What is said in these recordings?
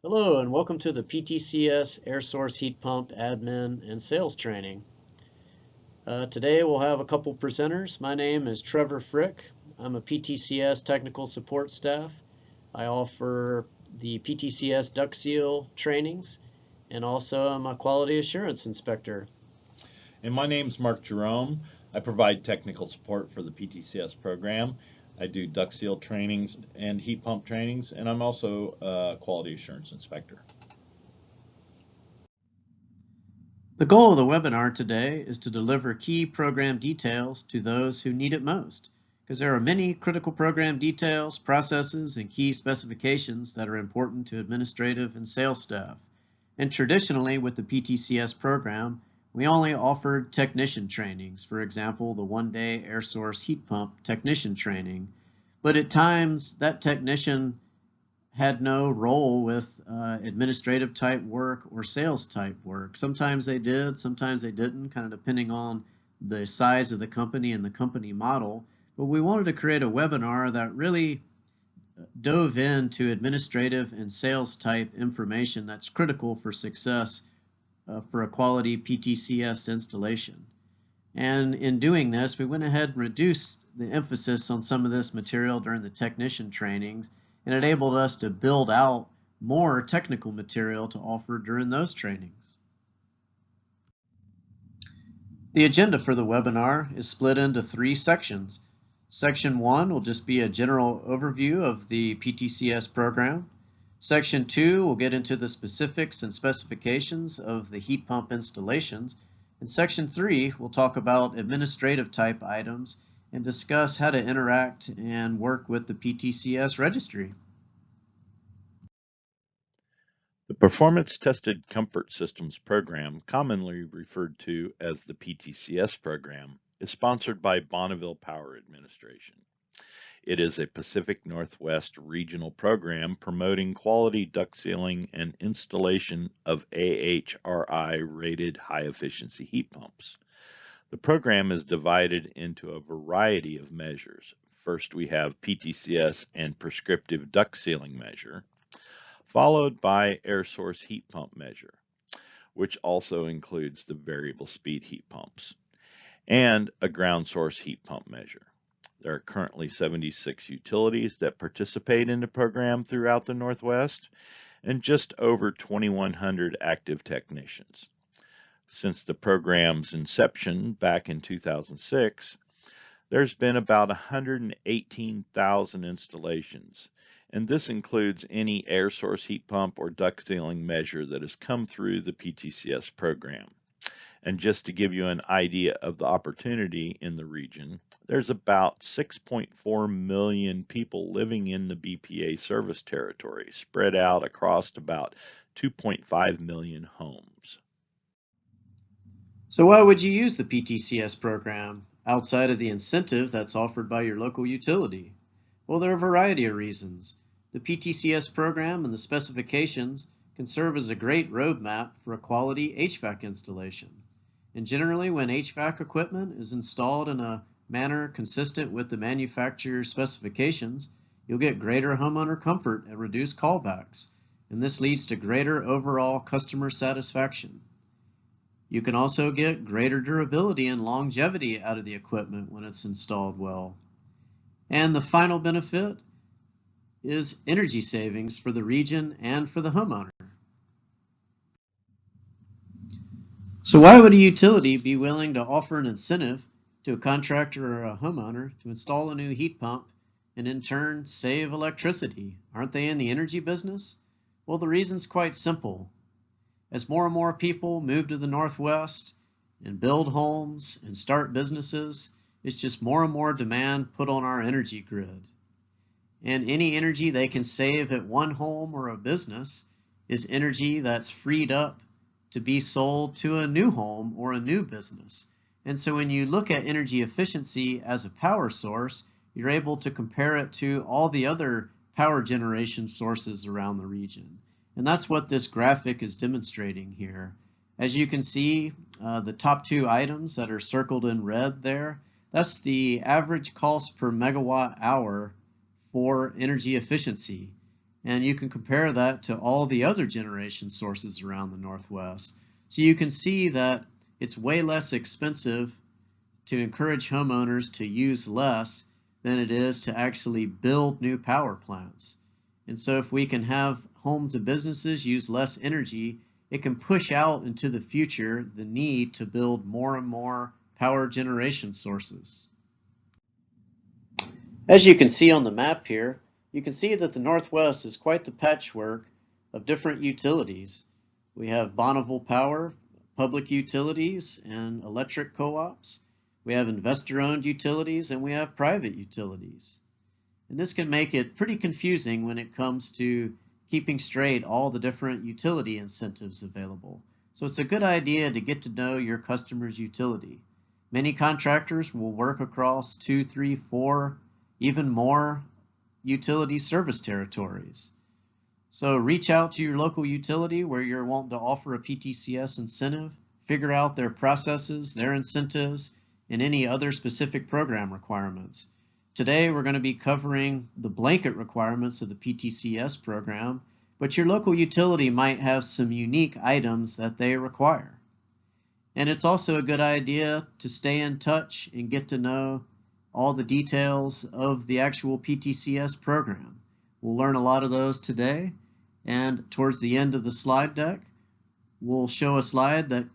Hello and welcome to the PTCS Air Source Heat Pump Admin and Sales Training. Today we'll have a couple presenters. My name is Trevor Frick. I'm a PTCS technical support staff. I offer the PTCS duct seal trainings and also I'm a quality assurance inspector. And my name's Mark Jerome. I provide technical support for the PTCS program. I do duct seal trainings and heat pump trainings, and I'm also a quality assurance inspector. The goal of the webinar today is to deliver key program details to those who need it most, because there are many critical program details, processes, and key specifications that are important to administrative and sales staff. And traditionally with the PTCS program, we only offered technician trainings, for example, the one-day air source heat pump technician training. But at times, that technician had no role with administrative type work or sales type work. Sometimes they did, sometimes they didn't, kind of depending on the size of the company and the company model. But we wanted to create a webinar that really dove into administrative and sales type information that's critical for success for a quality PTCS installation. And in doing this, we went ahead and reduced the emphasis on some of this material during the technician trainings, and it enabled us to build out more technical material to offer during those trainings. The agenda for the webinar is split into 3 sections. Section 1 will just be a general overview of the PTCS program. Section 2 will get into the specifics and specifications of the heat pump installations. And Section 3 will talk about administrative type items and discuss how to interact and work with the PTCS registry. The Performance Tested Comfort Systems program, commonly referred to as the PTCS program, is sponsored by Bonneville Power Administration. It is a Pacific Northwest regional program promoting quality duct sealing and installation of AHRI-rated high-efficiency heat pumps. The program is divided into a variety of measures. First, we have PTCS and prescriptive duct sealing measure, followed by air source heat pump measure, which also includes the variable speed heat pumps, and a ground source heat pump measure. There are currently 76 utilities that participate in the program throughout the Northwest and just over 2,100 active technicians. Since the program's inception back in 2006, there's been about 118,000 installations, and this includes any air source heat pump or duct sealing measure that has come through the PTCS program. And just to give you an idea of the opportunity in the region, there's about 6.4 million people living in the BPA service territory, spread out across about 2.5 million homes. So why would you use the PTCS program outside of the incentive that's offered by your local utility? Well, there are a variety of reasons. The PTCS program and the specifications can serve as a great roadmap for a quality HVAC installation. And generally, when HVAC equipment is installed in a manner consistent with the manufacturer's specifications, you'll get greater homeowner comfort and reduced callbacks, and this leads to greater overall customer satisfaction. You can also get greater durability and longevity out of the equipment when it's installed well. And the final benefit is energy savings for the region and for the homeowner. So why would a utility be willing to offer an incentive to a contractor or a homeowner to install a new heat pump and in turn save electricity? Aren't they in the energy business? Well, the reason's quite simple. As more and more people move to the Northwest and build homes and start businesses, it's just more and more demand put on our energy grid. And any energy they can save at one home or a business is energy that's freed up to be sold to a new home or a new business. And so when you look at energy efficiency as a power source, you're able to compare it to all the other power generation sources around the region. And that's what this graphic is demonstrating here. As you can see, the top 2 items that are circled in red there, that's the average cost per megawatt hour for energy efficiency. and you can compare that to all the other generation sources around the Northwest. So you can see that it's way less expensive to encourage homeowners to use less than it is to actually build new power plants. And so if we can have homes and businesses use less energy, it can push out into the future the need to build more and more power generation sources. As you can see on the map here, you can see that the Northwest is quite the patchwork of different utilities. We have Bonneville Power, public utilities, and electric co-ops. We have investor-owned utilities, and we have private utilities. And this can make it pretty confusing when it comes to keeping straight all the different utility incentives available. So it's a good idea to get to know your customer's utility. Many contractors will work across 2, 3, 4, even more utility service territories. So reach out to your local utility where you're wanting to offer a PTCS incentive, figure out their processes, their incentives, and any other specific program requirements. Today we're going to be covering the blanket requirements of the PTCS program, but your local utility might have some unique items that they require. And it's also a good idea to stay in touch and get to know all the details of the actual PTCS program. We'll learn a lot of those today, and towards the end of the slide deck, we'll show a slide that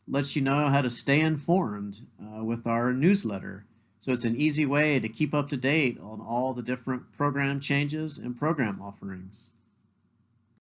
lets you know how to stay informed with our newsletter. So it's an easy way to keep up to date on all the different program changes and program offerings.